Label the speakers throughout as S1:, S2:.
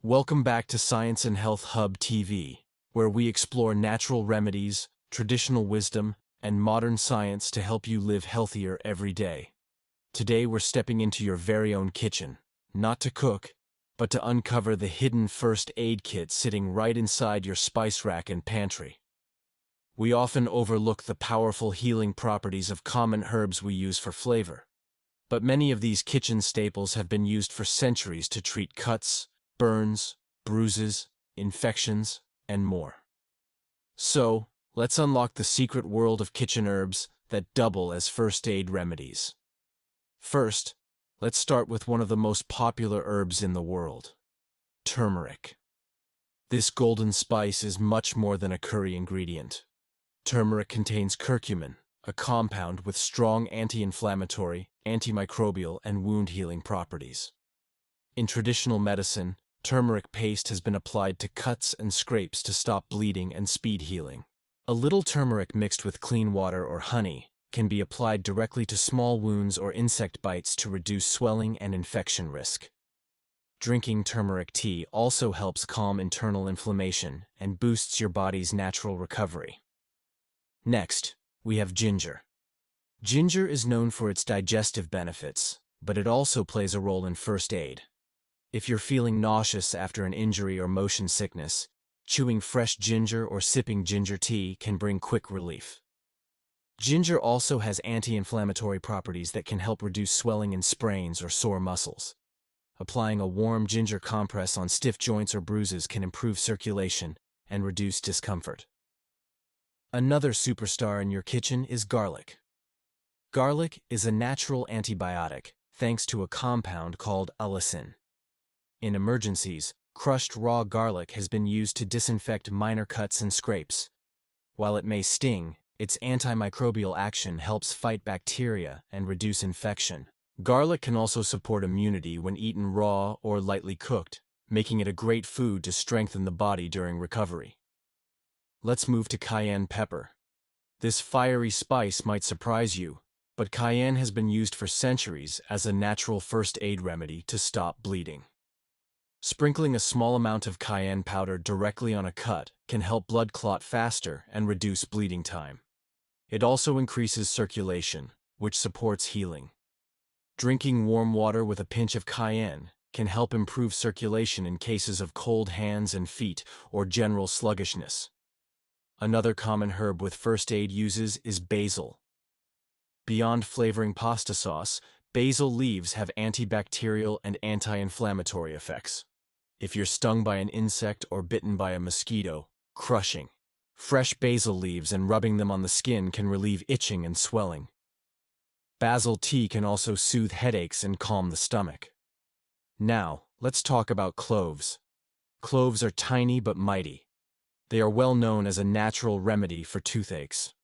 S1: Welcome back to Science and Health Hub TV, where we explore natural remedies, traditional wisdom, and modern science to help you live healthier every day. Today we're stepping into your very own kitchen, not to cook, but to uncover the hidden first aid kit sitting right inside your spice rack and pantry. We often overlook the powerful healing properties of common herbs we use for flavor, but many of these kitchen staples have been used for centuries to treat cuts, burns, bruises, infections, and more. So, let's unlock the secret world of kitchen herbs that double as first aid remedies. First, let's start with one of the most popular herbs in the world: turmeric. This golden spice is much more than a curry ingredient. Turmeric contains curcumin, a compound with strong anti-inflammatory, antimicrobial, and wound-healing properties. In traditional medicine, turmeric paste has been applied to cuts and scrapes to stop bleeding and speed healing. A little turmeric mixed with clean water or honey can be applied directly to small wounds or insect bites to reduce swelling and infection risk. Drinking turmeric tea also helps calm internal inflammation and boosts your body's natural recovery. Next, we have ginger. Ginger is known for its digestive benefits, but it also plays a role in first aid. If you're feeling nauseous after an injury or motion sickness, chewing fresh ginger or sipping ginger tea can bring quick relief. Ginger also has anti-inflammatory properties that can help reduce swelling in sprains or sore muscles. Applying a warm ginger compress on stiff joints or bruises can improve circulation and reduce discomfort. Another superstar in your kitchen is garlic. Garlic is a natural antibiotic thanks to a compound called allicin. In emergencies, crushed raw garlic has been used to disinfect minor cuts and scrapes. While it may sting, its antimicrobial action helps fight bacteria and reduce infection. Garlic can also support immunity when eaten raw or lightly cooked, making it a great food to strengthen the body during recovery. Let's move to cayenne pepper. This fiery spice might surprise you, but cayenne has been used for centuries as a natural first aid remedy to stop bleeding. Sprinkling a small amount of cayenne powder directly on a cut can help blood clot faster and reduce bleeding time. It also increases circulation, which supports healing. Drinking warm water with a pinch of cayenne can help improve circulation in cases of cold hands and feet or general sluggishness. Another common herb with first aid uses is basil. Beyond flavoring pasta sauce, basil leaves have antibacterial and anti-inflammatory effects. If you're stung by an insect or bitten by a mosquito, crushing fresh basil leaves and rubbing them on the skin can relieve itching and swelling. Basil tea can also soothe headaches and calm the stomach. Now, let's talk about cloves. Cloves are tiny but mighty. They are well known as a natural remedy for toothaches.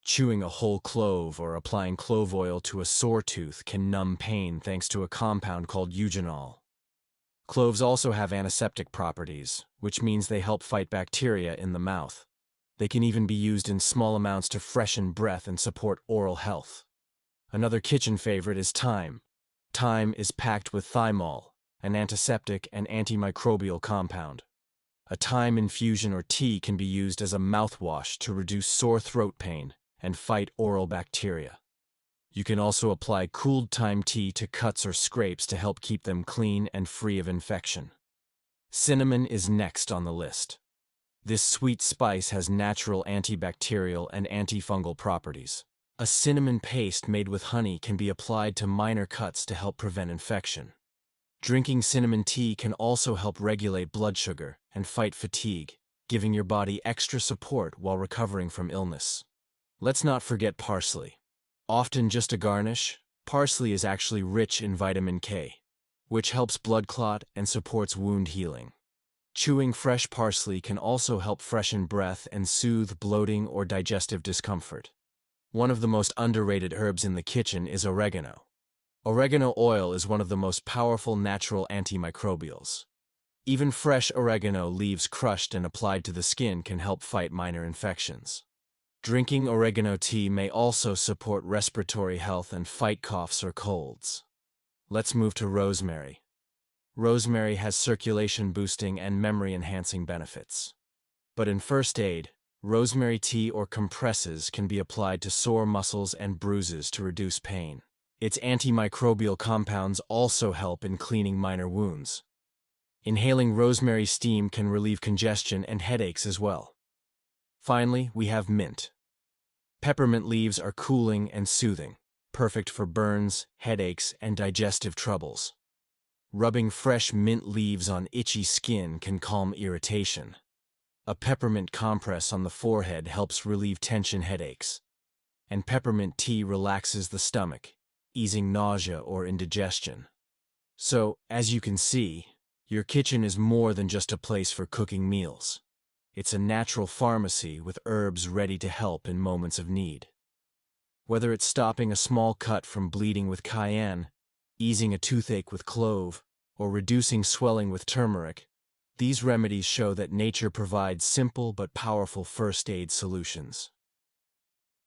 S1: Chewing a whole clove or applying clove oil to a sore tooth can numb pain thanks to a compound called eugenol. Cloves also have antiseptic properties, which means they help fight bacteria in the mouth. They can even be used in small amounts to freshen breath and support oral health. Another kitchen favorite is thyme. Thyme is packed with thymol, an antiseptic and antimicrobial compound. A thyme infusion or tea can be used as a mouthwash to reduce sore throat pain and fight oral bacteria. You can also apply cooled thyme tea to cuts or scrapes to help keep them clean and free of infection. Cinnamon is next on the list. This sweet spice has natural antibacterial and antifungal properties. A cinnamon paste made with honey can be applied to minor cuts to help prevent infection. Drinking cinnamon tea can also help regulate blood sugar and fight fatigue, giving your body extra support while recovering from illness. Let's not forget parsley. Often just a garnish, parsley is actually rich in vitamin K, which helps blood clot and supports wound healing. Chewing fresh parsley can also help freshen breath and soothe bloating or digestive discomfort. One of the most underrated herbs in the kitchen is oregano. Oregano oil is one of the most powerful natural antimicrobials. Even fresh oregano leaves crushed and applied to the skin can help fight minor infections. Drinking oregano tea may also support respiratory health and fight coughs or colds. Let's move to rosemary. Rosemary has circulation-boosting and memory-enhancing benefits. But in first aid, rosemary tea or compresses can be applied to sore muscles and bruises to reduce pain. Its antimicrobial compounds also help in cleaning minor wounds. Inhaling rosemary steam can relieve congestion and headaches as well. Finally, we have mint. Peppermint leaves are cooling and soothing, perfect for burns, headaches, and digestive troubles. Rubbing fresh mint leaves on itchy skin can calm irritation. A peppermint compress on the forehead helps relieve tension headaches. And peppermint tea relaxes the stomach, easing nausea or indigestion. So, as you can see, your kitchen is more than just a place for cooking meals. It's a natural pharmacy with herbs ready to help in moments of need. Whether it's stopping a small cut from bleeding with cayenne, easing a toothache with clove, or reducing swelling with turmeric, these remedies show that nature provides simple but powerful first aid solutions.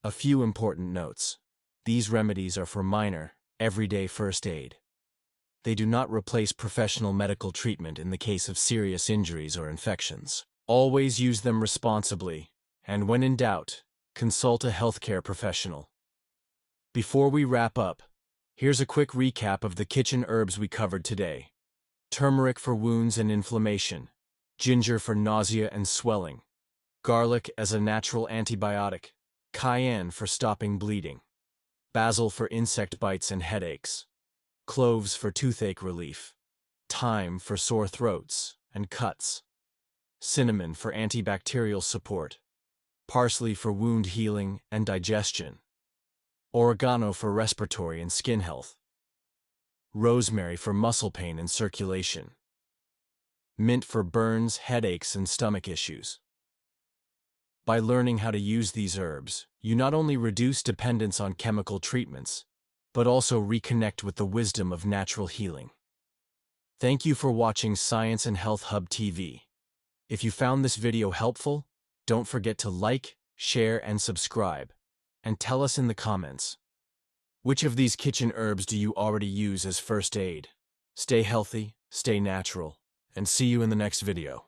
S1: A few important notes. These remedies are for minor, everyday first aid. They do not replace professional medical treatment in the case of serious injuries or infections. Always use them responsibly, and when in doubt, consult a healthcare professional. Before we wrap up, here's a quick recap of the kitchen herbs we covered today. Turmeric for wounds and inflammation, ginger for nausea and swelling, garlic as a natural antibiotic, cayenne for stopping bleeding, basil for insect bites and headaches, cloves for toothache relief, thyme for sore throats and cuts, cinnamon for antibacterial support, parsley for wound healing and digestion, oregano for respiratory and skin health, rosemary for muscle pain and circulation, mint for burns, headaches, and stomach issues. By learning how to use these herbs, you not only reduce dependence on chemical treatments, but also reconnect with the wisdom of natural healing. Thank you for watching Science and Health Hub TV. If you found this video helpful, don't forget to like, share, and subscribe, and tell us in the comments. Which of these kitchen herbs do you already use as first aid? Stay healthy, stay natural, and see you in the next video.